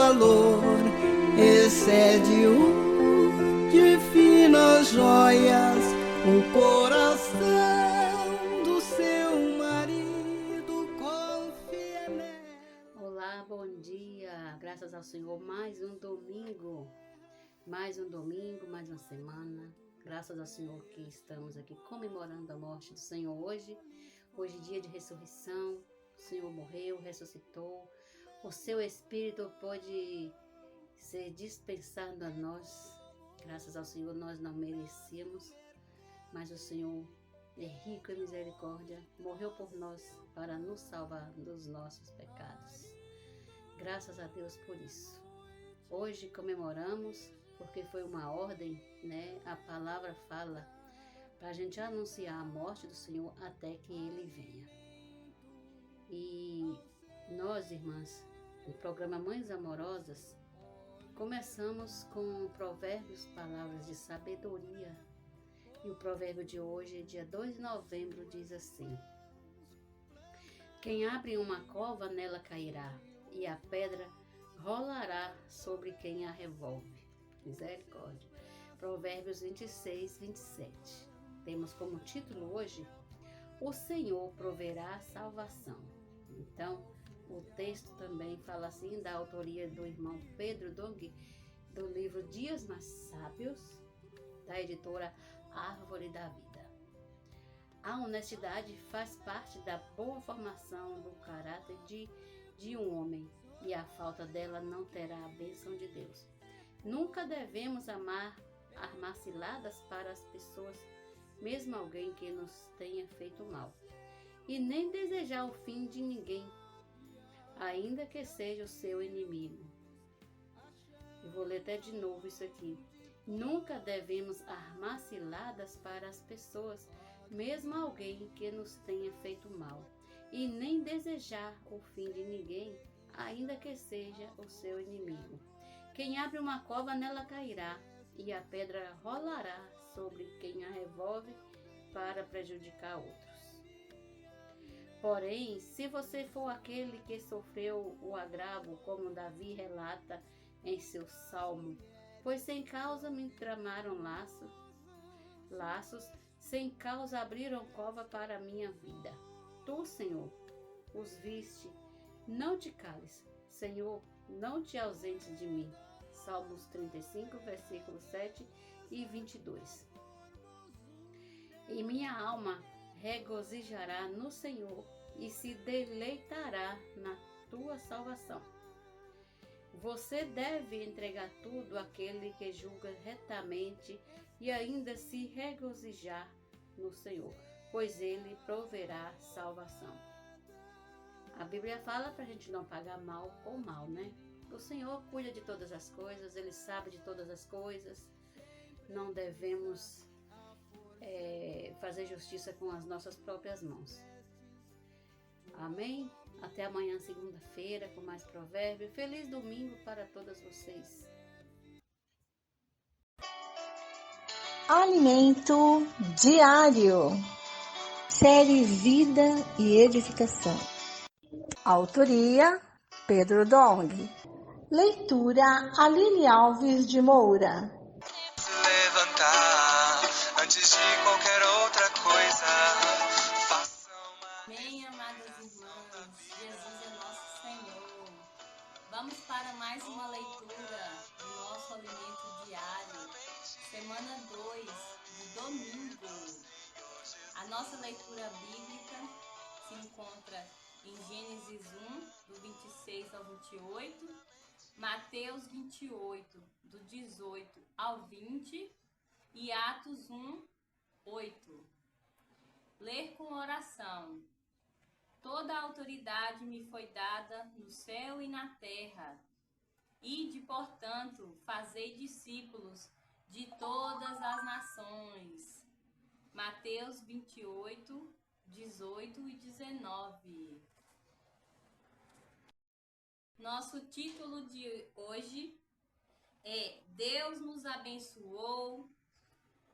valor excede o de finas joias, o coração do seu marido confia nela. Olá, bom dia, graças ao Senhor, mais um domingo, mais uma semana, graças ao Senhor que estamos aqui comemorando a morte do Senhor hoje dia de ressurreição. O Senhor morreu, ressuscitou, o seu Espírito pode ser dispensado a nós. Graças ao Senhor, nós não merecíamos, mas o Senhor é rico em misericórdia, morreu por nós para nos salvar dos nossos pecados. Graças a Deus por isso. Hoje comemoramos porque foi uma ordem, né? A palavra fala para a gente anunciar a morte do Senhor até que Ele venha. E nós, irmãs, no programa Mães Amorosas, começamos com provérbios, palavras de sabedoria. E o provérbio de hoje, dia 2 de novembro, diz assim: quem abre uma cova, nela cairá, e a pedra rolará sobre quem a revolve. Misericórdia. Provérbios 26, 27. Temos como título hoje: o Senhor proverá salvação. Então, o texto também fala assim, da autoria do irmão Pedro Dong, do livro Dias Mais Sábios, da editora Árvore da Vida. A honestidade faz parte da boa formação do caráter de um homem, e a falta dela não terá a bênção de Deus. Nunca devemos armar ciladas para as pessoas, mesmo alguém que nos tenha feito mal, e nem desejar o fim de ninguém, ainda que seja o seu inimigo. Eu vou ler até de novo isso aqui. Nunca devemos armar ciladas para as pessoas, mesmo alguém que nos tenha feito mal, e nem desejar o fim de ninguém, ainda que seja o seu inimigo. Quem abre uma cova, nela cairá, e a pedra rolará sobre quem a revolve para prejudicar outros. Porém, se você for aquele que sofreu o agravo, como Davi relata em seu salmo, pois sem causa me tramaram laços, sem causa abriram cova para a minha vida. Tu, Senhor, os viste, não te cales, Senhor, não te ausentes de mim. Salmos 35, versículos 7 e 22. E minha alma regozijará no Senhor e se deleitará na tua salvação. Você deve entregar tudo àquele que julga retamente e ainda se regozijar no Senhor, pois Ele proverá salvação. A Bíblia fala para a gente não pagar mal com mal, né? O Senhor cuida de todas as coisas, Ele sabe de todas as coisas. Não devemos fazer justiça com as nossas próprias mãos. Amém? Até amanhã, segunda-feira, com mais provérbio. Feliz domingo para todas vocês. Alimento diário. Série Vida e Edificação. Autoria: Pedro Dong. Leitura: Aline Alves de Moura. Levantar antes de qualquer outra coisa. Amém, amadas irmãs. Jesus é nosso Senhor. Vamos para mais uma leitura do nosso alimento diário. Semana 2, de domingo. A nossa leitura bíblica se encontra em Gênesis 1, do 26 ao 28, Mateus 28, do 18 ao 20 e Atos 1, 8. Ler com oração. Toda a autoridade me foi dada no céu e na terra. Ide, portanto, fazei discípulos de todas as nações. Mateus 28, 18 e 19. Nosso título de hoje é Deus nos abençoou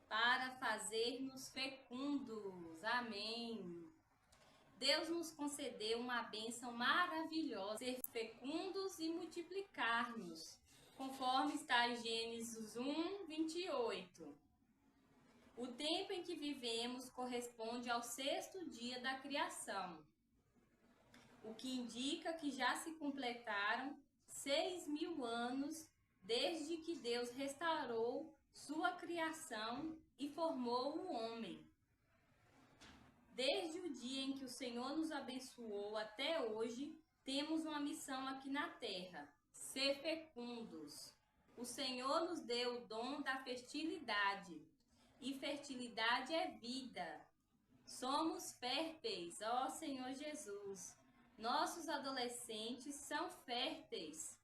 para fazer-nos fecundos. Amém. Deus nos concedeu uma bênção maravilhosa, ser fecundos e multiplicar multiplicar-nos, conforme está em Gênesis 1, 28. O tempo em que vivemos corresponde ao 6º dia da criação, o que indica que já se completaram 6.000 anos desde que Deus restaurou sua criação e formou o homem. Desde o dia em que o Senhor nos abençoou até hoje, temos uma missão aqui na terra: ser fecundos. O Senhor nos deu o dom da fertilidade, e fertilidade é vida. Somos férteis, ó Senhor Jesus. Nossos adolescentes são férteis.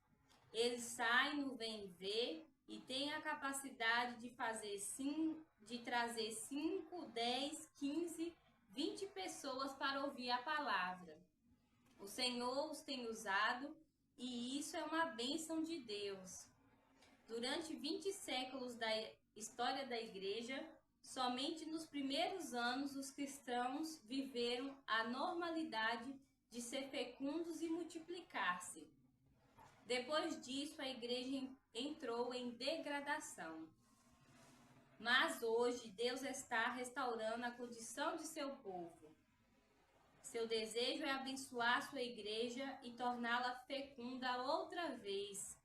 Eles saem no vem e vê e têm a capacidade de trazer 5, 10, 15, 20 pessoas para ouvir a palavra. O Senhor os tem usado e isso é uma bênção de Deus. Durante 20 séculos da história da igreja, somente nos primeiros anos os cristãos viveram a normalidade de ser fecundos e multiplicar-se. Depois disso, a igreja entrou em degradação. Mas hoje, Deus está restaurando a condição de seu povo. Seu desejo é abençoar sua igreja e torná-la fecunda outra vez.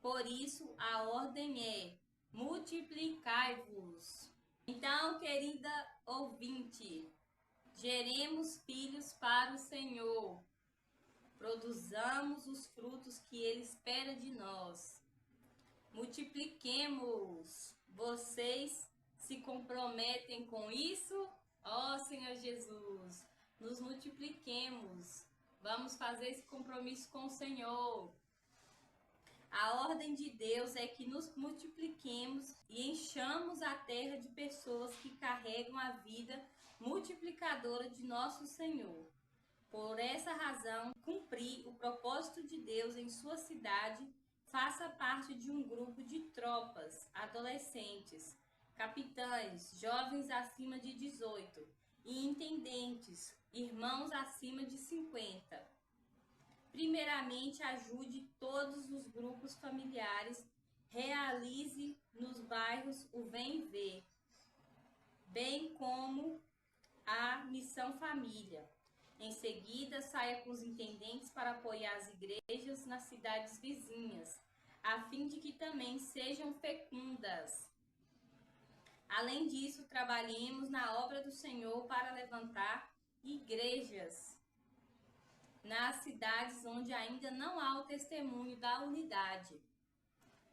Por isso, a ordem é: multiplicai-vos. Então, querida ouvinte, geremos filhos para o Senhor. Produzamos os frutos que Ele espera de nós. Multipliquemos. Vocês se comprometem com isso? Ó Senhor Jesus, nos multipliquemos. Vamos fazer esse compromisso com o Senhor. A ordem de Deus é que nos multipliquemos e enchamos a terra de pessoas que carregam a vida multiplicadora de nosso Senhor. Por essa razão, cumprir o propósito de Deus em sua cidade, faça parte de um grupo de tropas, adolescentes, capitães, jovens acima de 18 e intendentes, irmãos acima de 50. Primeiramente, ajude todos os grupos familiares, realize nos bairros o Vem Ver, bem como a Missão Família. Em seguida, saia com os intendentes para apoiar as igrejas nas cidades vizinhas, a fim de que também sejam fecundas. Além disso, trabalhemos na obra do Senhor para levantar igrejas nas cidades onde ainda não há o testemunho da unidade.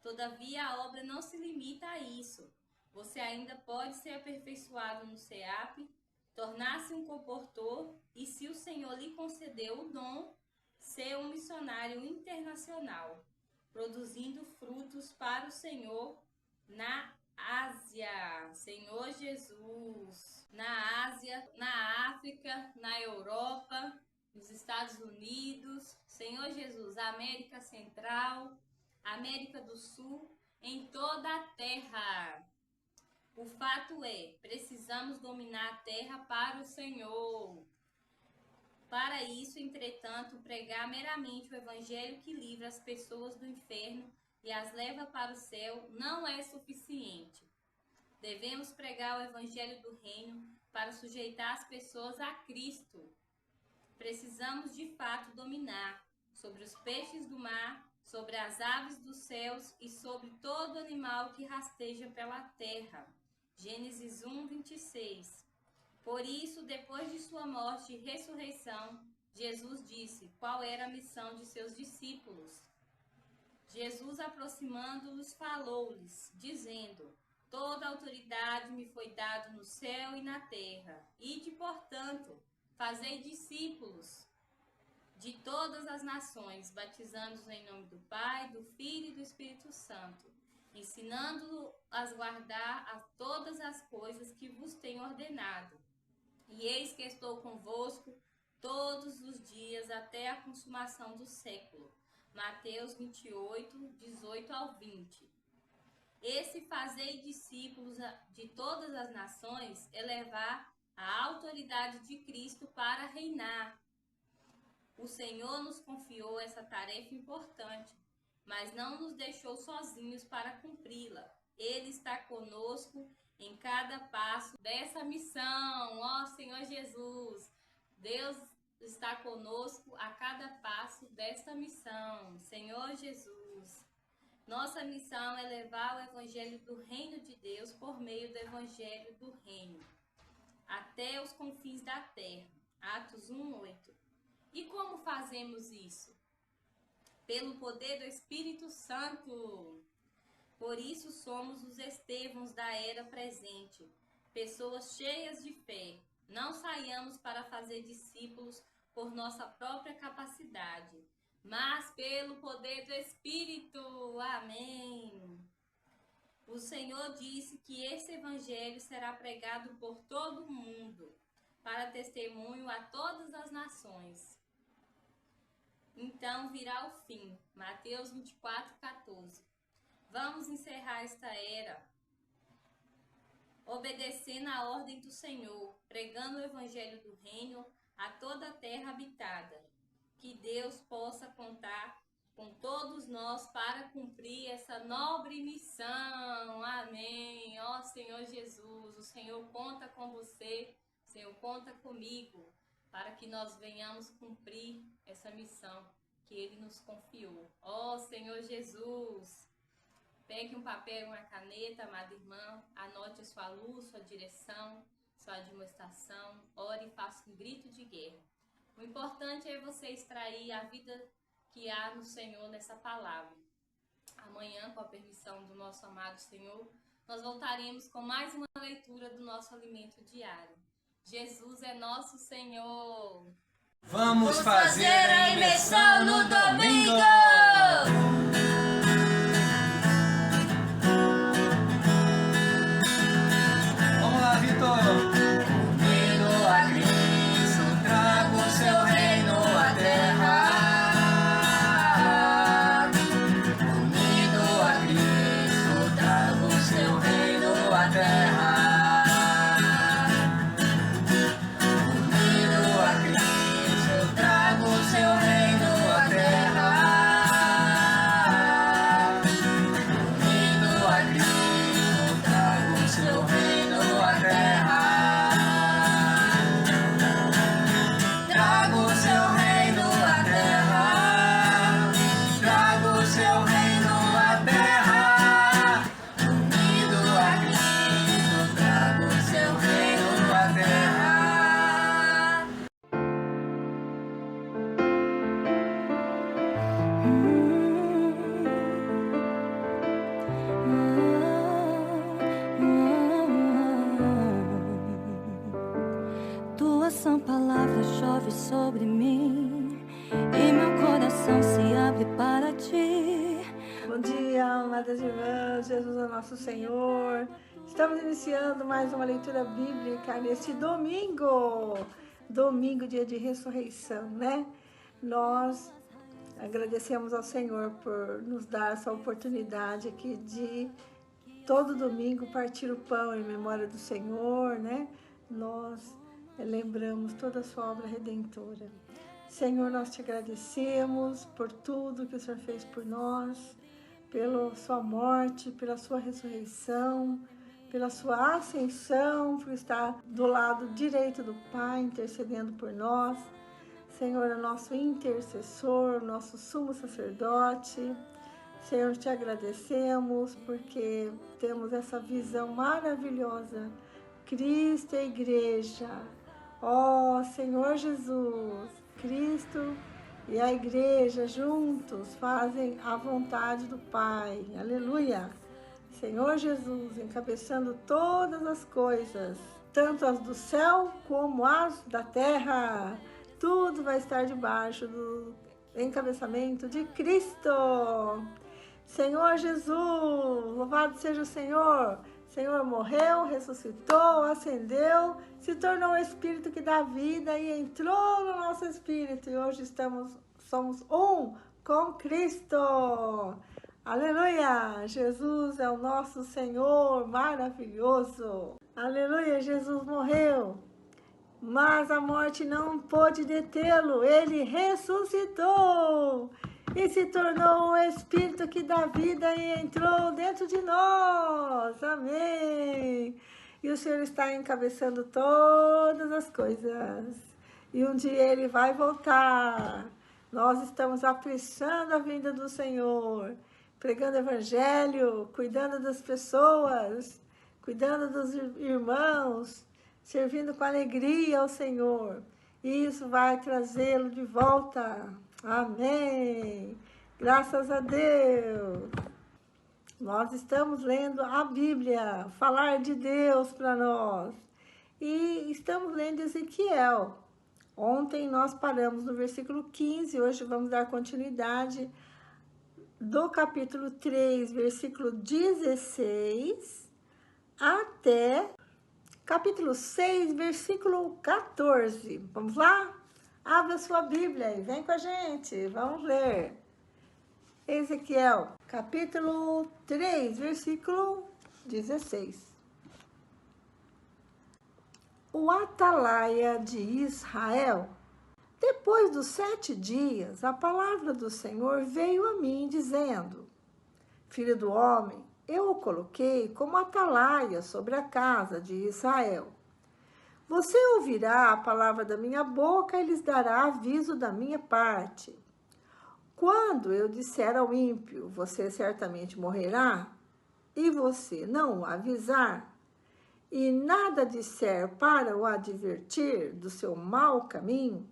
Todavia, a obra não se limita a isso. Você ainda pode ser aperfeiçoado no SEAP, tornar-se um comportor e, se o Senhor lhe concedeu o dom, ser um missionário internacional, produzindo frutos para o Senhor na Ásia. Senhor Jesus, na Ásia, na África, na Europa, nos Estados Unidos, Senhor Jesus, América Central, América do Sul, em toda a terra. O fato é, precisamos dominar a terra para o Senhor. Para isso, entretanto, pregar meramente o evangelho que livra as pessoas do inferno e as leva para o céu não é suficiente. Devemos pregar o evangelho do reino para sujeitar as pessoas a Cristo. Precisamos de fato dominar sobre os peixes do mar, sobre as aves dos céus e sobre todo animal que rasteja pela terra. Gênesis 1, 26. Por isso, depois de sua morte e ressurreição, Jesus disse qual era a missão de seus discípulos. Jesus, aproximando-os, falou-lhes, dizendo: toda autoridade me foi dada no céu e na terra. Ide, portanto, fazei discípulos de todas as nações, batizando-os em nome do Pai, do Filho e do Espírito Santo, ensinando-os a guardar todas as coisas que vos tenho ordenado. E eis que estou convosco todos os dias até a consumação do século. Mateus 28, 18 ao 20. Esse fazei discípulos de todas as nações é levar a autoridade de Cristo para reinar. O Senhor nos confiou essa tarefa importante mas não nos deixou sozinhos para cumpri-la. Ele está conosco em cada passo dessa missão. Ó Senhor Jesus, Deus está conosco a cada passo desta missão. Senhor Jesus, nossa missão é levar o evangelho do reino de Deus por meio do evangelho do reino até os confins da terra. Atos 1:8. E como fazemos isso? Pelo poder do Espírito Santo. Por isso somos os Estevãos da era presente, pessoas cheias de fé. Não saiamos para fazer discípulos por nossa própria capacidade, mas pelo poder do Espírito. Amém. O Senhor disse que esse evangelho será pregado por todo o mundo, para testemunho a todas as nações. Então virá o fim. Mateus 24:14. Vamos encerrar esta era obedecendo a ordem do Senhor, pregando o evangelho do reino a toda a terra habitada. Que Deus possa contar com todos nós para cumprir essa nobre missão. Amém. Ó Senhor Jesus, o Senhor conta com você, o Senhor conta comigo, para que nós venhamos cumprir essa missão que Ele nos confiou. Ó Senhor Jesus, pegue um papel e uma caneta, amada irmã, anote a sua luz, sua direção, sua admoestação, ore e faça um grito de guerra. O importante é você extrair a vida que há no Senhor nessa palavra. Amanhã, com a permissão do nosso amado Senhor, nós voltaremos com mais uma leitura do nosso alimento diário. Jesus é nosso Senhor. Vamos fazer a imersão no domingo! Vamos lá, Vitor! Unido a Cristo, trago o seu reino à terra. Unido a Cristo, trago o seu reino à terra. Unido a Cristo, trago o seu reino à terra. Unido a Cristo, trago o seu reino à terra. Trago o seu reino à terra. Trago o seu reino à terra. Unido a Cristo, trago o seu reino à terra. Tua sã palavra chove sobre mim e meu coração se abre para ti. Bom dia, amadas irmãs, Jesus é nosso Senhor. Estamos iniciando mais uma leitura bíblica nesse domingo, dia de ressurreição, né? Nós agradecemos ao Senhor por nos dar essa oportunidade aqui de todo domingo partir o pão em memória do Senhor, né? Nós lembramos toda a sua obra redentora. Senhor, nós te agradecemos por tudo que o Senhor fez por nós, pela sua morte, pela sua ressurreição, pela sua ascensão, por estar do lado direito do Pai, intercedendo por nós. Senhor, é nosso intercessor, nosso sumo sacerdote. Senhor, te agradecemos porque temos essa visão maravilhosa. Cristo e a igreja. Ó Senhor Jesus, Cristo e a igreja juntos fazem a vontade do Pai. Aleluia! Senhor Jesus, encabeçando todas as coisas, tanto as do céu como as da terra. Tudo vai estar debaixo do encabeçamento de Cristo. Senhor Jesus, louvado seja o Senhor. O Senhor morreu, ressuscitou, ascendeu, se tornou o Espírito que dá vida e entrou no nosso Espírito. E hoje somos um com Cristo. Aleluia! Jesus é o nosso Senhor maravilhoso. Aleluia! Jesus morreu, mas a morte não pôde detê-lo. Ele ressuscitou. e se tornou o Espírito que dá vida e entrou dentro de nós. Amém. E o Senhor está encabeçando todas as coisas. E um dia Ele vai voltar. Nós estamos apressando a vinda do Senhor, pregando o Evangelho, cuidando das pessoas, cuidando dos irmãos, servindo com alegria ao Senhor. E isso vai trazê-lo de volta. Amém. Graças a Deus. Nós estamos lendo a Bíblia, falar de Deus para nós. E estamos lendo Ezequiel. Ontem nós paramos no versículo 15, hoje vamos dar continuidade do capítulo 3, versículo 16, até capítulo 6, versículo 14. Vamos lá? Abra sua Bíblia e vem com a gente, vamos ler. Ezequiel, capítulo 3, versículo 16. O atalaia de Israel. Depois dos 7 dias, a palavra do Senhor veio a mim, dizendo: Filho do homem, eu o coloquei como atalaia sobre a casa de Israel. Você ouvirá a palavra da minha boca e lhes dará aviso da minha parte. Quando eu disser ao ímpio, você certamente morrerá, e você não o avisar, e nada disser para o advertir do seu mau caminho,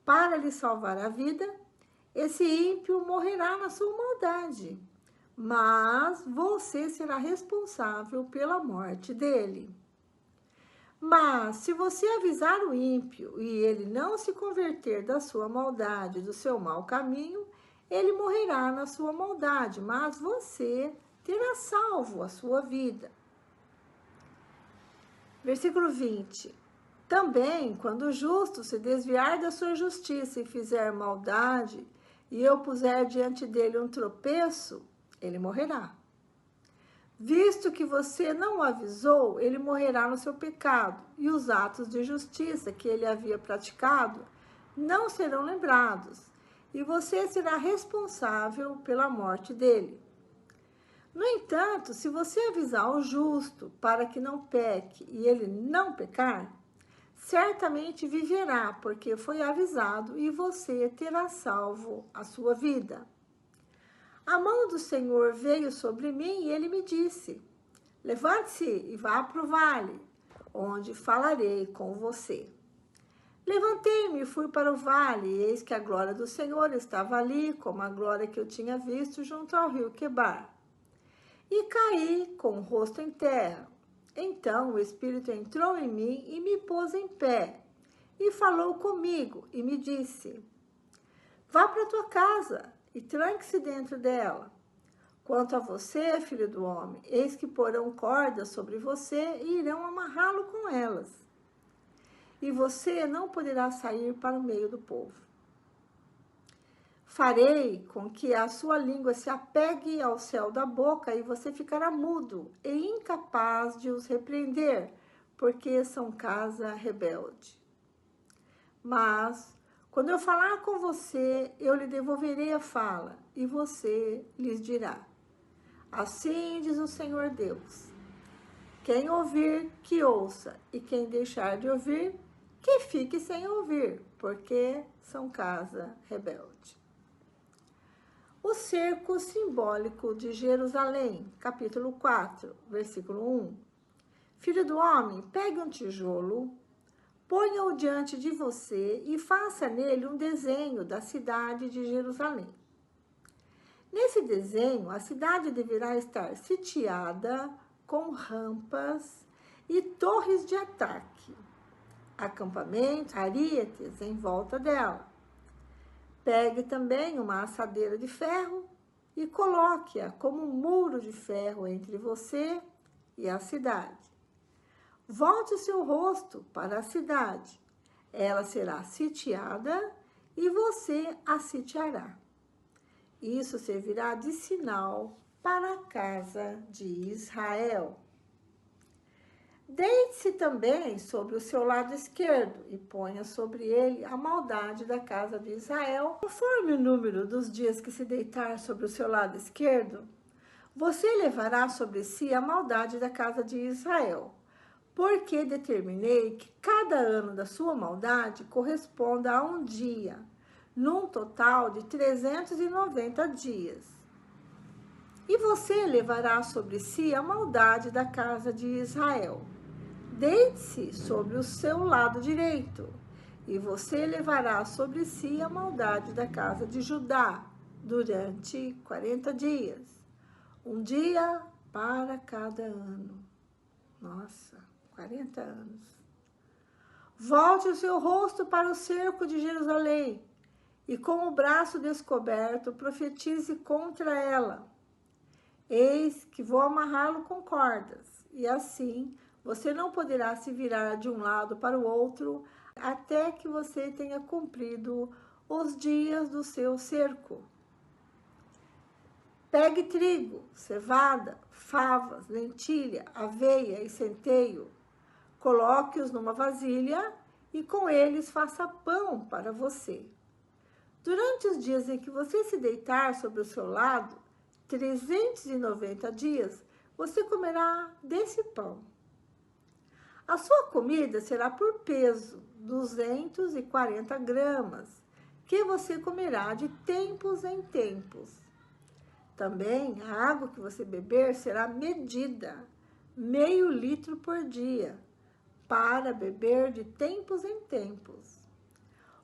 para lhe salvar a vida, esse ímpio morrerá na sua maldade, mas você será responsável pela morte dele. Mas se você avisar o ímpio e ele não se converter da sua maldade, do seu mau caminho, ele morrerá na sua maldade, mas você terá salvo a sua vida. Versículo 20. Também, quando o justo se desviar da sua justiça e fizer maldade, e eu puser diante dele um tropeço, ele morrerá. Visto que você não o avisou, ele morrerá no seu pecado, e os atos de justiça que ele havia praticado não serão lembrados, e você será responsável pela morte dele. No entanto, se você avisar o justo para que não peque e ele não pecar, certamente viverá, porque foi avisado, e você terá salvo a sua vida. A mão do Senhor veio sobre mim e ele me disse: levante-se e vá para o vale, onde falarei com você. Levantei-me e fui para o vale, e eis que a glória do Senhor estava ali, como a glória que eu tinha visto junto ao rio Quebar. E caí com o rosto em terra. Então o Espírito entrou em mim e me pôs em pé, e falou comigo, e me disse: vá para a tua casa, e tranque-se dentro dela. Quanto a você, filho do homem, eis que porão cordas sobre você e irão amarrá-lo com elas. E você não poderá sair para o meio do povo. Farei com que a sua língua se apegue ao céu da boca e você ficará mudo e incapaz de os repreender, porque são casa rebelde. Mas quando eu falar com você, eu lhe devolverei a fala, e você lhes dirá: assim diz o Senhor Deus. Quem ouvir, que ouça, e quem deixar de ouvir, que fique sem ouvir, porque são casa rebelde. O cerco simbólico de Jerusalém, capítulo 4, versículo 1. Filho do homem, pegue um tijolo, ponha-o diante de você e faça nele um desenho da cidade de Jerusalém. Nesse desenho, a cidade deverá estar sitiada com rampas e torres de ataque, acampamentos, arietes em volta dela. Pegue também uma assadeira de ferro e coloque-a como um muro de ferro entre você e a cidade. Volte o seu rosto para a cidade. Ela será sitiada e você a sitiará. Isso servirá de sinal para a casa de Israel. Deite-se também sobre o seu lado esquerdo e ponha sobre ele a maldade da casa de Israel. Conforme o número dos dias que se deitar sobre o seu lado esquerdo, você levará sobre si a maldade da casa de Israel, porque determinei que cada ano da sua maldade corresponda a um dia, num total de 390 dias. E você levará sobre si a maldade da casa de Israel. Deite-se sobre o seu lado direito, e você levará sobre si a maldade da casa de Judá durante 40 dias, um dia para cada ano. Nossa, 40 anos. Volte o seu rosto para o cerco de Jerusalém, e com o braço descoberto profetize contra ela. Eis que vou amarrá-lo com cordas, e assim você não poderá se virar de um lado para o outro até que você tenha cumprido os dias do seu cerco. Pegue trigo, cevada, favas, lentilha, aveia e centeio. Coloque-os numa vasilha e com eles faça pão para você. Durante os dias em que você se deitar sobre o seu lado, 390 dias, você comerá desse pão. A sua comida será por peso, 240 gramas, que você comerá de tempos em tempos. Também a água que você beber será medida, meio litro por dia, para beber de tempos em tempos.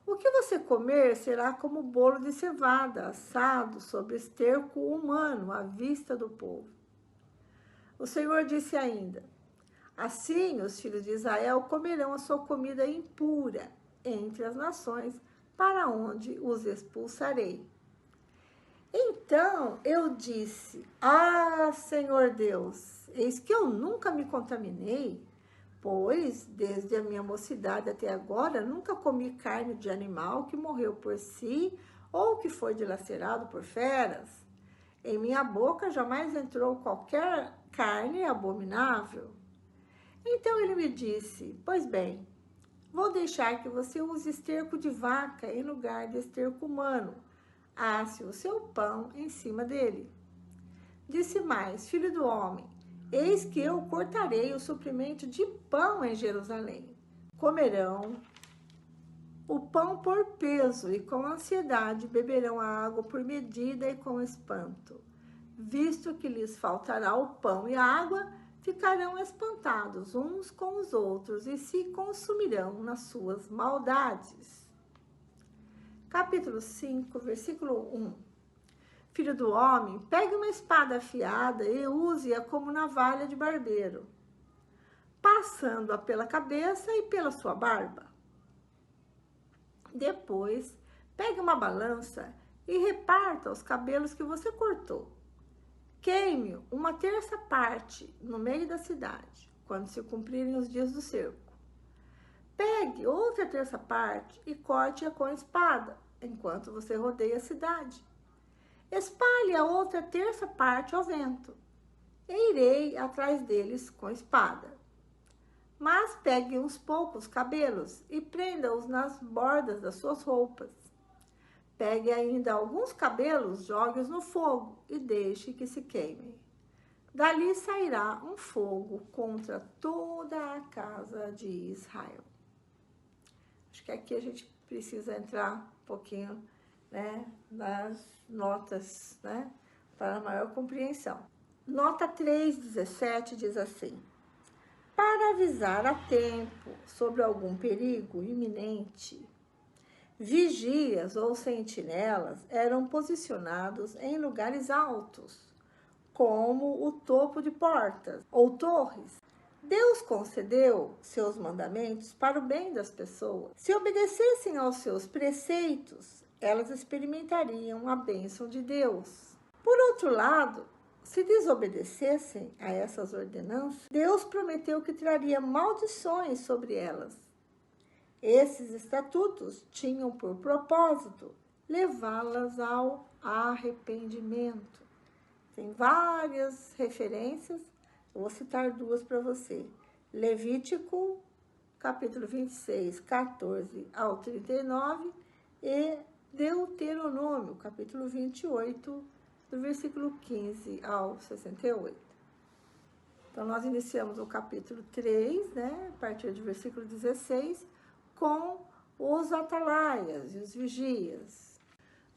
O que você comer será como bolo de cevada, assado sobre esterco humano, à vista do povo. O Senhor disse ainda: assim os filhos de Israel comerão a sua comida impura entre as nações, para onde os expulsarei. Então eu disse: ah, Senhor Deus, eis que eu nunca me contaminei, pois desde a minha mocidade até agora nunca comi carne de animal que morreu por si ou que foi dilacerado por feras. Em minha boca jamais entrou qualquer carne abominável. Então ele me disse: pois bem, vou deixar que você use esterco de vaca em lugar de esterco humano. Asse o seu pão em cima dele. Disse mais: filho do homem, eis que eu cortarei o suprimento de pão em Jerusalém. Comerão o pão por peso e com ansiedade beberão a água por medida e com espanto. Visto que lhes faltará o pão e a água, ficarão espantados uns com os outros e se consumirão nas suas maldades. Capítulo 5, versículo 1. Filho do homem, pegue uma espada afiada e use-a como navalha de barbeiro, passando-a pela cabeça e pela sua barba. Depois, pegue uma balança e reparta os cabelos que você cortou. Queime uma terça parte no meio da cidade, quando se cumprirem os dias do cerco. Pegue outra terça parte e corte-a com a espada, enquanto você rodeia a cidade. Espalhe a outra terça parte ao vento, e irei atrás deles com a espada. Mas pegue uns poucos cabelos e prenda-os nas bordas das suas roupas. Pegue ainda alguns cabelos, jogue-os no fogo e deixe que se queimem. Dali sairá um fogo contra toda a casa de Israel. Acho que aqui a gente precisa entrar um pouquinho, né, nas notas, né, para maior compreensão. Nota 3:17 diz assim: para avisar a tempo sobre algum perigo iminente, vigias ou sentinelas eram posicionados em lugares altos, como o topo de portas ou torres. Deus concedeu seus mandamentos para o bem das pessoas. Se obedecessem aos seus preceitos, elas experimentariam a bênção de Deus. Por outro lado, se desobedecessem a essas ordenanças, Deus prometeu que traria maldições sobre elas. Esses estatutos tinham por propósito levá-las ao arrependimento. Tem várias referências, eu vou citar duas para você. Levítico, capítulo 26, 14 ao 39, e Deuteronômio, capítulo 28, do versículo 15 ao 68. Então, nós iniciamos o capítulo 3, né, a partir do versículo 16, com os atalaias e os vigias.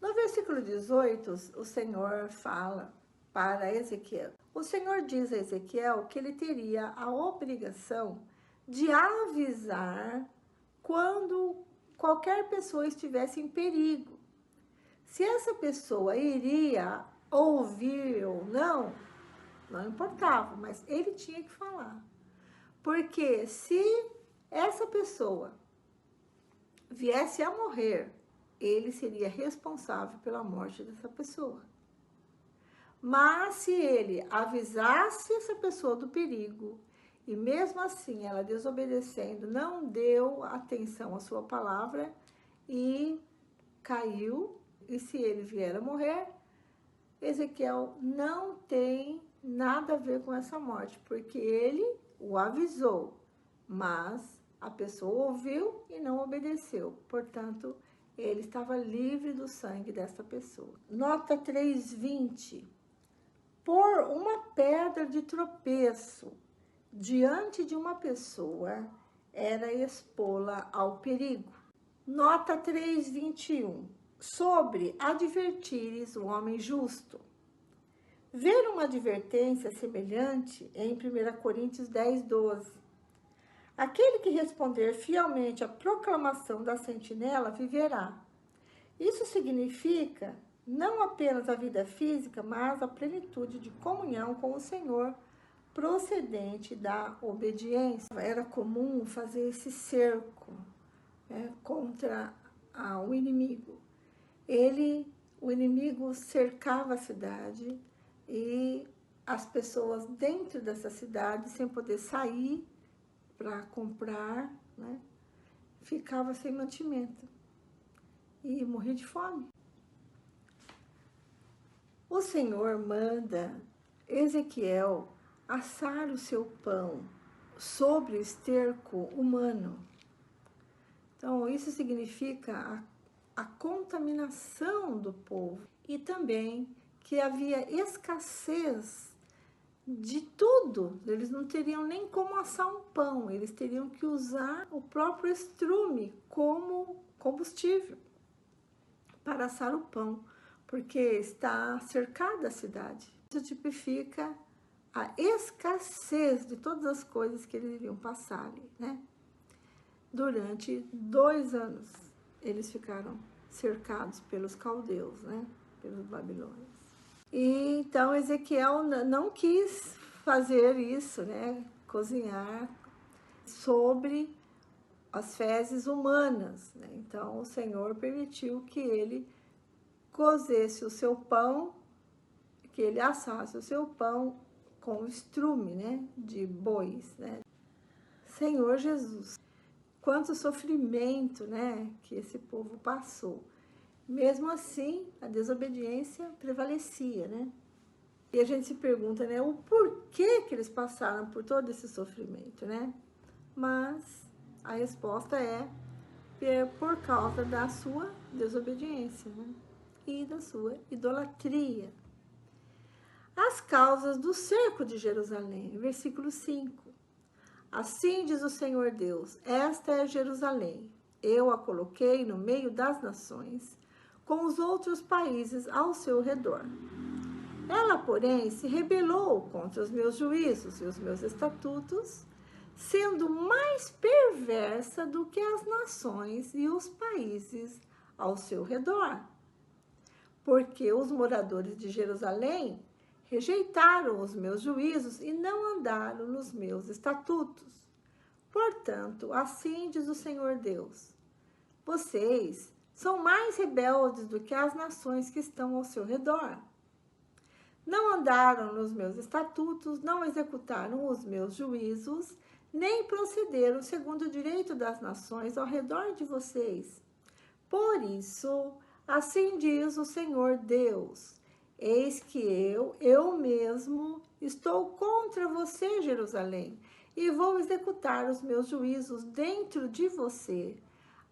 No versículo 18, o Senhor fala para Ezequiel. O Senhor diz a Ezequiel que ele teria a obrigação de avisar quando qualquer pessoa estivesse em perigo. Se essa pessoa iria ouvir ou não importava, mas ele tinha que falar. Porque se essa pessoa viesse a morrer, ele seria responsável pela morte dessa pessoa. Mas se ele avisasse essa pessoa do perigo, e mesmo assim ela desobedecendo, não deu atenção à sua palavra e caiu, e se ele vier a morrer, Ezequiel não tem nada a ver com essa morte, porque ele o avisou, mas a pessoa ouviu e não obedeceu. Portanto, ele estava livre do sangue dessa pessoa. Nota 3:20. Por uma pedra de tropeço diante de uma pessoa era expô-la ao perigo. Nota 3:21. Sobre advertires o homem justo. Ver uma advertência semelhante em 1 Coríntios 10:12. Aquele que responder fielmente à proclamação da sentinela viverá. Isso significa não apenas a vida física, mas a plenitude de comunhão com o Senhor, procedente da obediência. Era comum fazer esse cerco, né, contra o inimigo. O inimigo cercava a cidade e as pessoas dentro dessa cidade, sem poder sair para comprar, né, ficava sem mantimento e morria de fome. O Senhor manda Ezequiel assar o seu pão sobre o esterco humano. Então, isso significa a contaminação do povo e também que havia escassez de tudo. Eles não teriam nem como assar um pão, eles teriam que usar o próprio estrume como combustível para assar o pão, porque está cercada a cidade. Isso tipifica a escassez de todas as coisas que eles iriam passar ali, né? Durante 2 anos, eles ficaram cercados pelos caldeus, né? Pelos babilônios. E então Ezequiel não quis fazer isso, né? Cozinhar sobre as fezes humanas, né? Então o Senhor permitiu que ele cozesse o seu pão, que ele assasse o seu pão com estrume, né? De bois, né? Senhor Jesus, quanto sofrimento, né? Que esse povo passou. Mesmo assim, a desobediência prevalecia, né? E a gente se pergunta, né, o porquê que eles passaram por todo esse sofrimento, né? Mas a resposta é por causa da sua desobediência, né? E da sua idolatria. As causas do cerco de Jerusalém, versículo 5. Assim diz o Senhor Deus, esta é Jerusalém, eu a coloquei no meio das nações, com os outros países ao seu redor. Ela, porém, se rebelou contra os meus juízos e os meus estatutos, sendo mais perversa do que as nações e os países ao seu redor. Porque os moradores de Jerusalém rejeitaram os meus juízos e não andaram nos meus estatutos. Portanto, assim diz o Senhor Deus, vocês são mais rebeldes do que as nações que estão ao seu redor. Não andaram nos meus estatutos, não executaram os meus juízos, nem procederam segundo o direito das nações ao redor de vocês. Por isso, assim diz o Senhor Deus, eis que eu mesmo, estou contra você, Jerusalém, e vou executar os meus juízos dentro de você,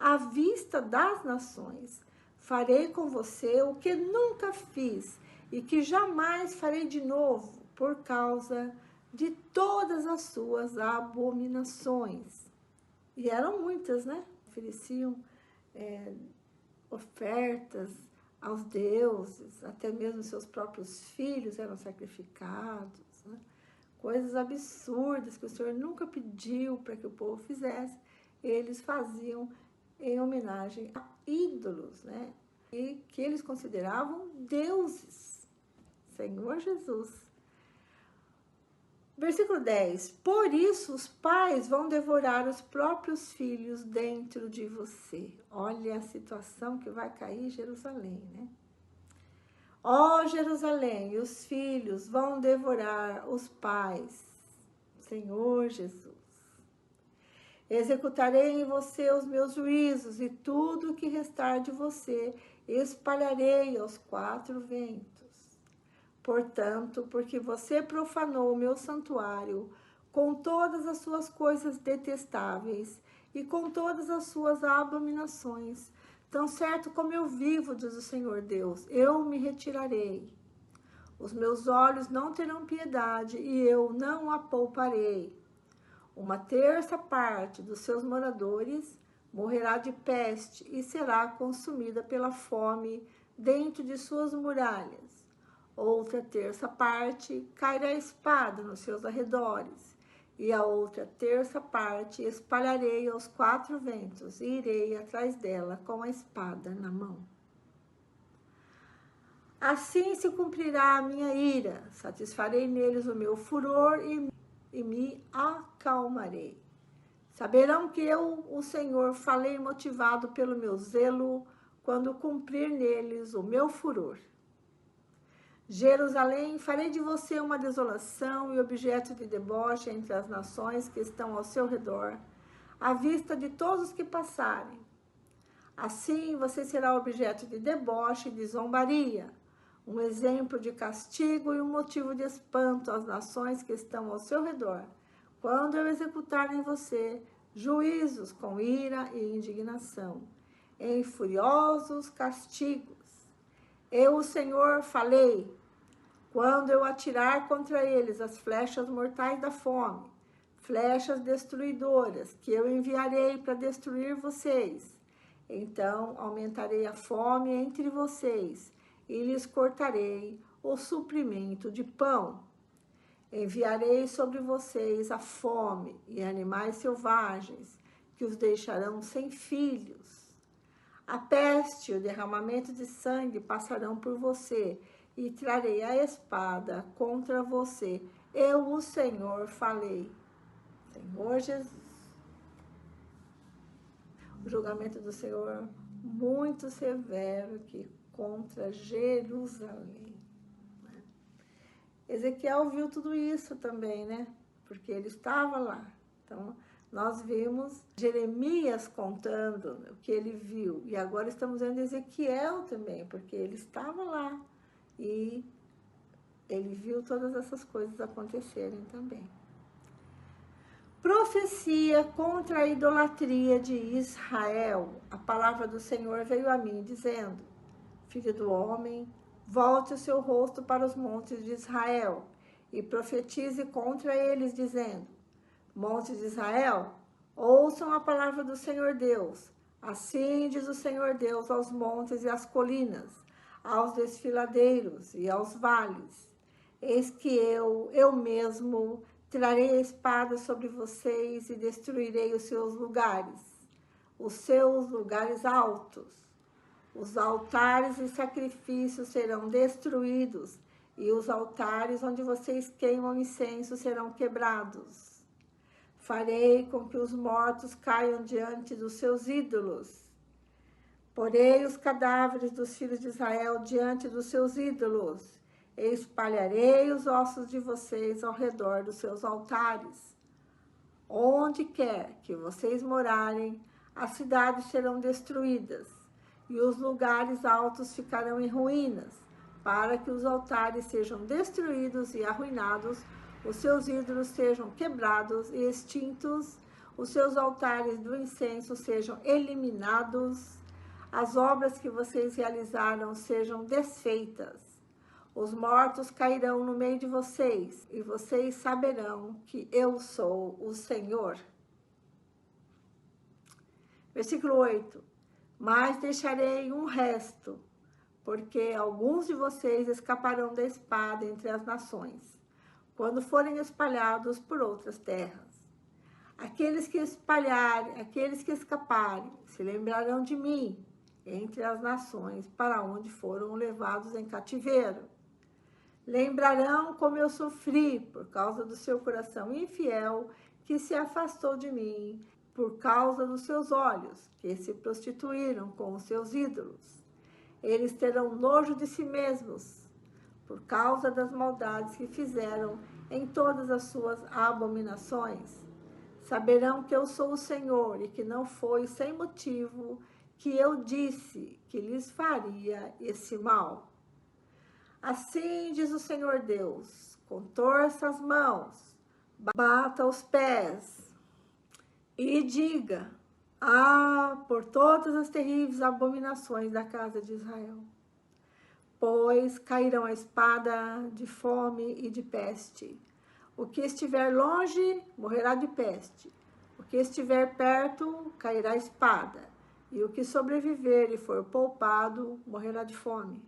à vista das nações. Farei com você o que nunca fiz e que jamais farei de novo, por causa de todas as suas abominações. E eram muitas, né? Ofereciam ofertas aos deuses, até mesmo seus próprios filhos eram sacrificados, né? Coisas absurdas que o Senhor nunca pediu para que o povo fizesse, eles faziam em homenagem a ídolos, né? E que eles consideravam deuses. Senhor Jesus. Versículo 10. Por isso os pais vão devorar os próprios filhos dentro de você. Olha a situação que vai cair em Jerusalém, né? Ó Jerusalém, os filhos vão devorar os pais. Senhor Jesus. Executarei em você os meus juízos e tudo o que restar de você espalharei aos quatro ventos. Portanto, porque você profanou o meu santuário com todas as suas coisas detestáveis e com todas as suas abominações, tão certo como eu vivo, diz o Senhor Deus, eu me retirarei. Os meus olhos não terão piedade e eu não a pouparei. 1/3 dos seus moradores morrerá de peste e será consumida pela fome dentro de suas muralhas. 1/3 cairá a espada nos seus arredores, e a 1/3 espalharei aos quatro ventos, e irei atrás dela com a espada na mão. Assim se cumprirá a minha ira, satisfarei neles o meu furor e me acalmarei. Saberão que eu, o Senhor, falei motivado pelo meu zelo, quando cumprir neles o meu furor. Jerusalém, farei de você uma desolação e objeto de deboche entre as nações que estão ao seu redor, à vista de todos os que passarem. Assim, você será objeto de deboche e de zombaria, um exemplo de castigo e um motivo de espanto às nações que estão ao seu redor, quando eu executar em você juízos com ira e indignação, em furiosos castigos. Eu, o Senhor, falei, quando eu atirar contra eles as flechas mortais da fome, flechas destruidoras, que eu enviarei para destruir vocês. Então aumentarei a fome entre vocês e lhes cortarei o suprimento de pão. Enviarei sobre vocês a fome e animais selvagens, que os deixarão sem filhos. A peste e o derramamento de sangue passarão por você, e trarei a espada contra você. Eu, o Senhor, falei. Senhor Jesus. O julgamento do Senhor muito severo aqui contra Jerusalém. Ezequiel viu tudo isso também, né? Porque ele estava lá. Então, nós vimos Jeremias contando o que ele viu. E agora estamos vendo Ezequiel também, porque ele estava lá. E ele viu todas essas coisas acontecerem também. Profecia contra a idolatria de Israel. A palavra do Senhor veio a mim, dizendo: Filho do homem, volte o seu rosto para os montes de Israel e profetize contra eles, dizendo: Montes de Israel, ouçam a palavra do Senhor Deus. Assim diz o Senhor Deus aos montes e às colinas, aos desfiladeiros e aos vales. Eis que eu mesmo, trarei a espada sobre vocês e destruirei os seus lugares altos. Os altares e sacrifícios serão destruídos, e os altares onde vocês queimam incenso serão quebrados. Farei com que os mortos caiam diante dos seus ídolos. Porei os cadáveres dos filhos de Israel diante dos seus ídolos, e espalharei os ossos de vocês ao redor dos seus altares. Onde quer que vocês morarem, as cidades serão destruídas, e os lugares altos ficarão em ruínas, para que os altares sejam destruídos e arruinados, os seus ídolos sejam quebrados e extintos, os seus altares do incenso sejam eliminados, as obras que vocês realizaram sejam desfeitas. Os mortos cairão no meio de vocês, e vocês saberão que eu sou o Senhor. Versículo 8. Mas deixarei um resto, porque alguns de vocês escaparão da espada entre as nações, quando forem espalhados por outras terras. Aqueles que escaparem, se lembrarão de mim entre as nações para onde foram levados em cativeiro. Lembrarão como eu sofri por causa do seu coração infiel, que se afastou de mim, por causa dos seus olhos, que se prostituíram com os seus ídolos. Eles terão nojo de si mesmos, por causa das maldades que fizeram em todas as suas abominações. Saberão que eu sou o Senhor e que não foi sem motivo que eu disse que lhes faria esse mal. Assim diz o Senhor Deus, contorça as mãos, bata os pés e diga, por todas as terríveis abominações da casa de Israel. Pois cairão a espada de fome e de peste. O que estiver longe morrerá de peste. O que estiver perto cairá a espada. E o que sobreviver e for poupado morrerá de fome.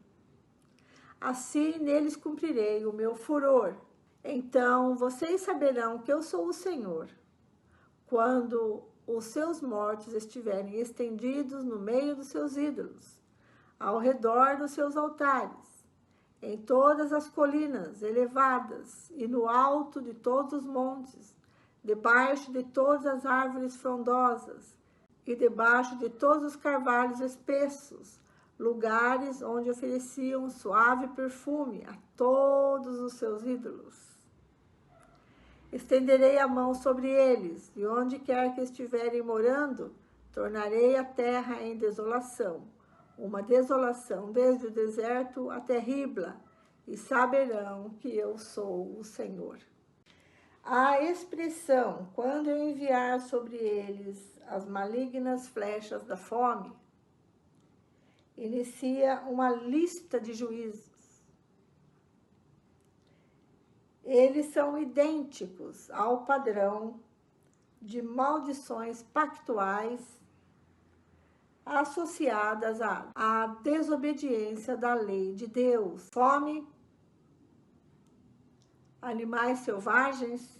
Assim neles cumprirei o meu furor. Então vocês saberão que eu sou o Senhor, quando os seus mortos estiverem estendidos no meio dos seus ídolos, ao redor dos seus altares, em todas as colinas elevadas e no alto de todos os montes, debaixo de todas as árvores frondosas e debaixo de todos os carvalhos espessos, lugares onde ofereciam um suave perfume a todos os seus ídolos. Estenderei a mão sobre eles, e onde quer que estiverem morando, tornarei a terra em desolação, uma desolação desde o deserto até Ribla, e saberão que eu sou o Senhor. A expressão, quando eu enviar sobre eles as malignas flechas da fome, inicia uma lista de juízos. Eles são idênticos ao padrão de maldições pactuais associadas à desobediência da lei de Deus. Fome, animais selvagens,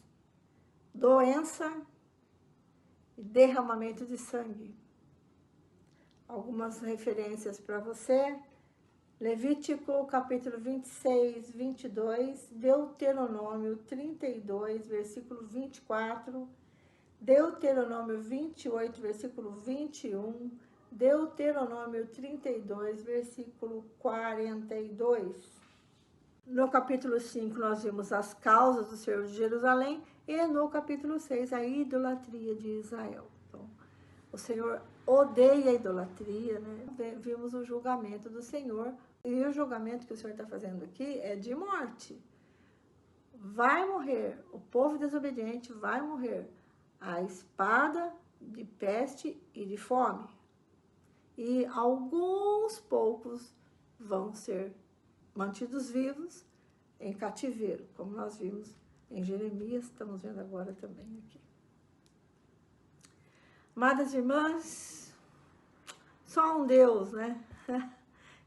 doença e derramamento de sangue. Algumas referências para você. Levítico capítulo 26, 22, Deuteronômio 32, versículo 24, Deuteronômio 28, versículo 21, Deuteronômio 32, versículo 42. No capítulo 5 nós vimos as causas do Senhor de Jerusalém e no capítulo 6 a idolatria de Israel. Então, o Senhor odeia a idolatria, né? Vimos o julgamento do Senhor, e o julgamento que o Senhor está fazendo aqui é de morte. Vai morrer, o povo desobediente vai morrer a espada de peste e de fome. E alguns poucos vão ser mantidos vivos em cativeiro, como nós vimos em Jeremias, estamos vendo agora também aqui. Amadas irmãs, só um Deus, né?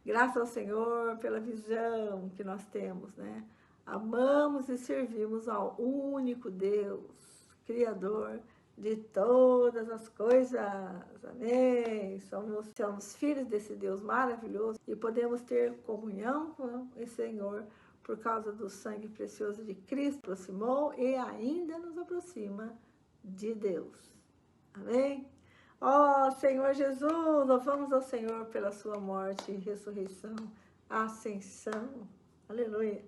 Graças ao Senhor pela visão que nós temos, né? Amamos e servimos ao único Deus, Criador de todas as coisas. Amém? Somos filhos desse Deus maravilhoso e podemos ter comunhão com o Senhor por causa do sangue precioso de Cristo, aproximou e ainda nos aproxima de Deus. Amém? Ó Senhor Jesus, louvamos ao Senhor pela sua morte, ressurreição, ascensão. Aleluia.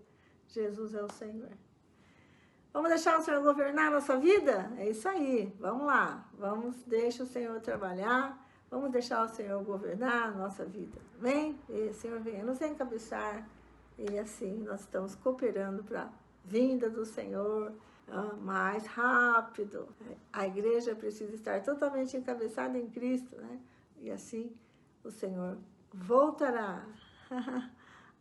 Jesus é o Senhor. Vamos deixar o Senhor governar a nossa vida? É isso aí. Vamos lá. Deixa o Senhor trabalhar. Vamos deixar o Senhor governar a nossa vida. Amém? E o Senhor venha nos encabeçar. E assim nós estamos cooperando para vinda do Senhor mais rápido. A igreja precisa estar totalmente encabeçada em Cristo, né? E assim o Senhor voltará.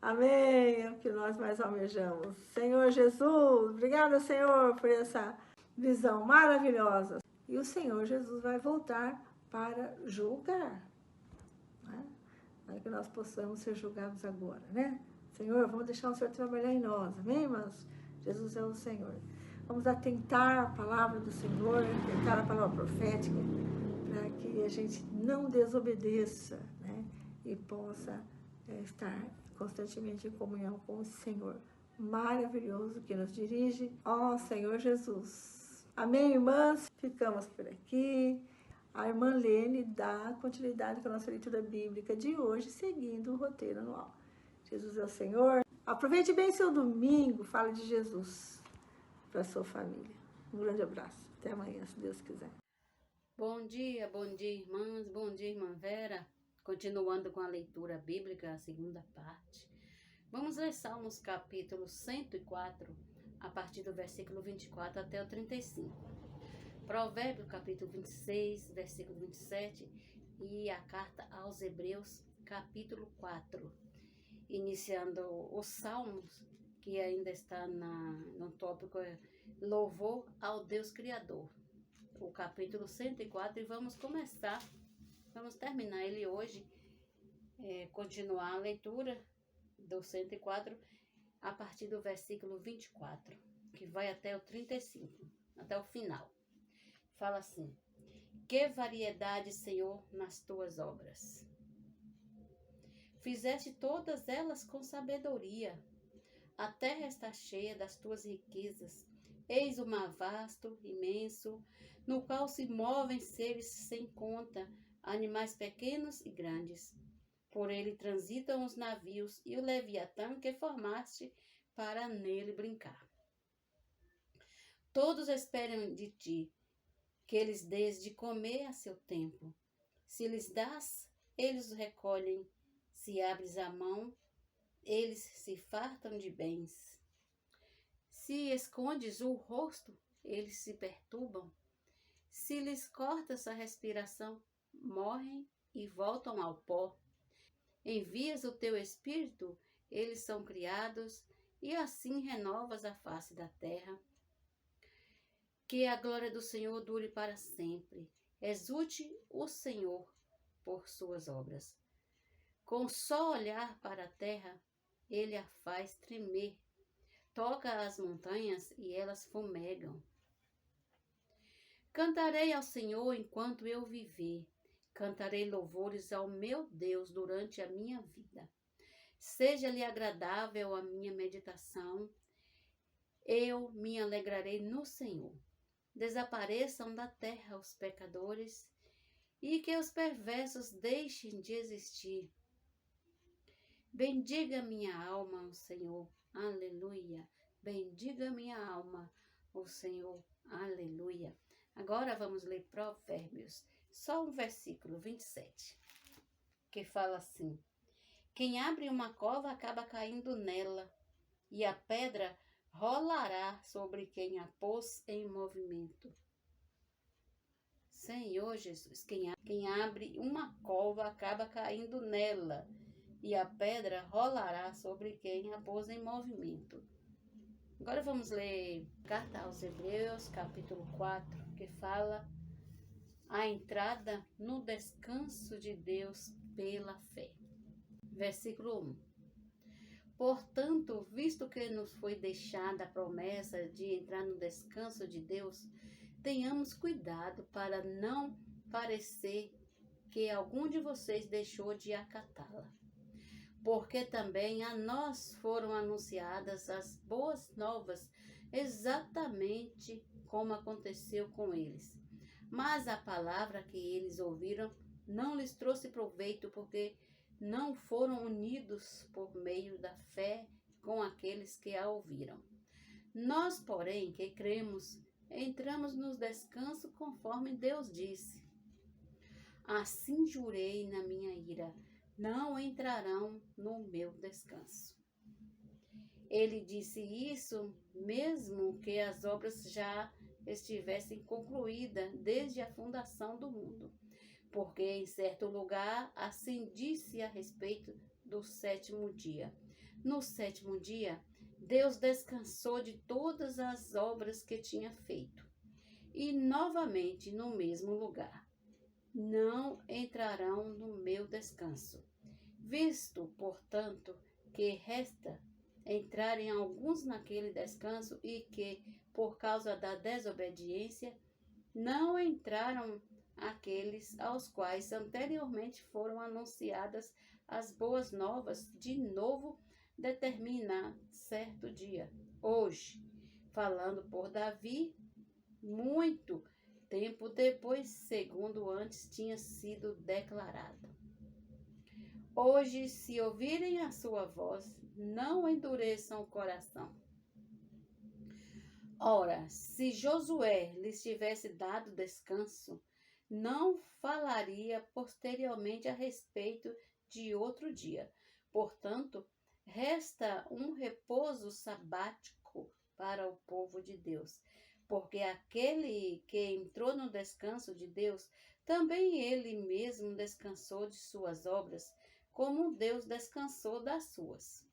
Amém, é o que nós mais almejamos. Senhor Jesus, obrigada, Senhor, por essa visão maravilhosa. E o Senhor Jesus vai voltar para julgar. Né? Não é que nós possamos ser julgados agora, né? Senhor, vamos deixar o Senhor trabalhar em nós, amém, irmãos? Jesus é o Senhor. Vamos atentar à palavra do Senhor, atentar à palavra profética, para que a gente não desobedeça, né? E possa estar constantemente em comunhão com o Senhor maravilhoso que nos dirige, ó Senhor Jesus. Amém, irmãs? Ficamos por aqui. A irmã Lene dá continuidade com a nossa leitura bíblica de hoje, seguindo o roteiro anual. Jesus é o Senhor. Aproveite bem seu domingo, fale de Jesus para a sua família. Um grande abraço. Até amanhã, se Deus quiser. Bom dia, irmãs. Bom dia, irmã Vera. Continuando com a leitura bíblica, a segunda parte. Vamos ler Salmos capítulo 104, a partir do versículo 24 até o 35. Provérbio capítulo 26, versículo 27 e a carta aos Hebreus capítulo 4. Iniciando os Salmos, que ainda está no tópico Louvor ao Deus Criador. O capítulo 104 e vamos terminar ele hoje, continuar a leitura do 104 a partir do versículo 24, que vai até o 35, até o final. Fala assim: que variedade, Senhor, nas tuas obras! Fizeste todas elas com sabedoria. A terra está cheia das tuas riquezas. Eis o mar vasto, imenso, no qual se movem seres sem conta, animais pequenos e grandes. Por ele transitam os navios e o Leviatã que formaste para nele brincar. Todos esperam de ti que eles dês de comer a seu tempo. Se lhes dás, eles o recolhem. Se abres a mão, eles se fartam de bens. Se escondes o rosto, eles se perturbam. Se lhes cortas a respiração, morrem e voltam ao pó. Envias o teu espírito, eles são criados, e assim renovas a face da terra. Que a glória do Senhor dure para sempre. Exulte o Senhor por suas obras. Com só olhar para a terra, ele a faz tremer. Toca as montanhas e elas fumegam. Cantarei ao Senhor enquanto eu viver. Cantarei louvores ao meu Deus durante a minha vida. Seja-lhe agradável a minha meditação. Eu me alegrarei no Senhor. Desapareçam da terra os pecadores e que os perversos deixem de existir. Bendiga minha alma o Senhor, aleluia. Bendiga minha alma o Senhor, aleluia. Agora vamos ler Provérbios, só um versículo 27, que fala assim: quem abre uma cova acaba caindo nela, e a pedra rolará sobre quem a pôs em movimento. Senhor Jesus, quem abre uma cova acaba caindo nela, e a pedra rolará sobre quem a pôs em movimento. Agora vamos ler Carta aos Hebreus, capítulo 4, que fala a entrada no descanso de Deus pela fé. Versículo 1. Portanto, visto que nos foi deixada a promessa de entrar no descanso de Deus, tenhamos cuidado para não parecer que algum de vocês deixou de acatá-la. Porque também a nós foram anunciadas as boas novas, exatamente como aconteceu com eles. Mas a palavra que eles ouviram não lhes trouxe proveito, porque não foram unidos por meio da fé com aqueles que a ouviram. Nós, porém, que cremos, entramos no descanso conforme Deus disse. Assim jurei na minha ira, não entrarão no meu descanso. Ele disse isso mesmo que as obras já estivessem concluídas desde a fundação do mundo, porque em certo lugar assim disse a respeito do sétimo dia. No sétimo dia, Deus descansou de todas as obras que tinha feito. E novamente no mesmo lugar, não entrarão no meu descanso. Visto, portanto, que resta entrarem alguns naquele descanso e que, por causa da desobediência, não entraram aqueles aos quais anteriormente foram anunciadas as boas novas, de novo determina certo dia, hoje, falando por Davi, muito tempo depois, segundo antes tinha sido declarado. Hoje, se ouvirem a sua voz, não endureçam o coração. Ora, se Josué lhes tivesse dado descanso, não falaria posteriormente a respeito de outro dia. Portanto, resta um repouso sabático para o povo de Deus, porque aquele que entrou no descanso de Deus, também ele mesmo descansou de suas obras, como Deus descansou das suas.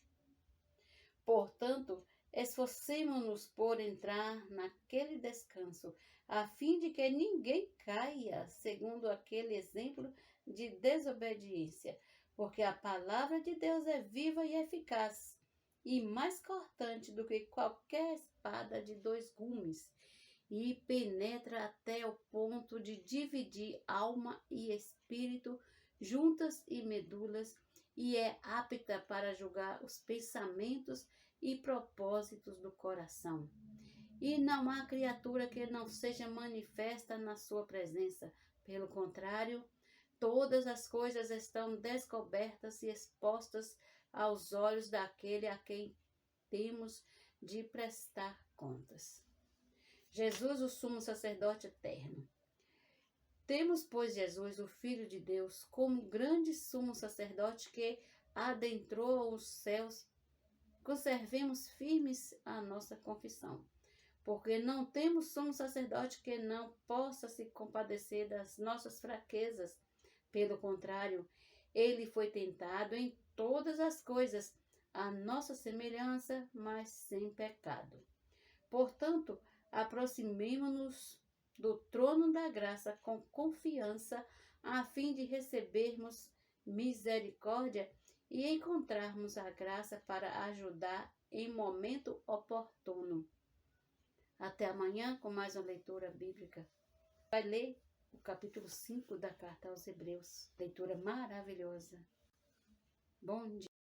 Portanto, esforcemo-nos por entrar naquele descanso, a fim de que ninguém caia segundo aquele exemplo de desobediência, porque a palavra de Deus é viva e eficaz, e mais cortante do que qualquer espada de 2 gumes, e penetra até o ponto de dividir alma e espírito, juntas e medulas, e é apta para julgar os pensamentos e propósitos do coração. E não há criatura que não seja manifesta na sua presença. Pelo contrário, todas as coisas estão descobertas e expostas aos olhos daquele a quem temos de prestar contas. Jesus, o sumo sacerdote eterno. Temos, pois, Jesus, o Filho de Deus, como grande sumo sacerdote que adentrou os céus. Conservemos firmes a nossa confissão, porque não temos sumo sacerdote que não possa se compadecer das nossas fraquezas. Pelo contrário, ele foi tentado em todas as coisas, à nossa semelhança, mas sem pecado. Portanto, aproximemo-nos do trono da graça com confiança, a fim de recebermos misericórdia e encontrarmos a graça para ajudar em momento oportuno. Até amanhã com mais uma leitura bíblica. Vai ler o capítulo 5 da carta aos Hebreus. Leitura maravilhosa. Bom dia.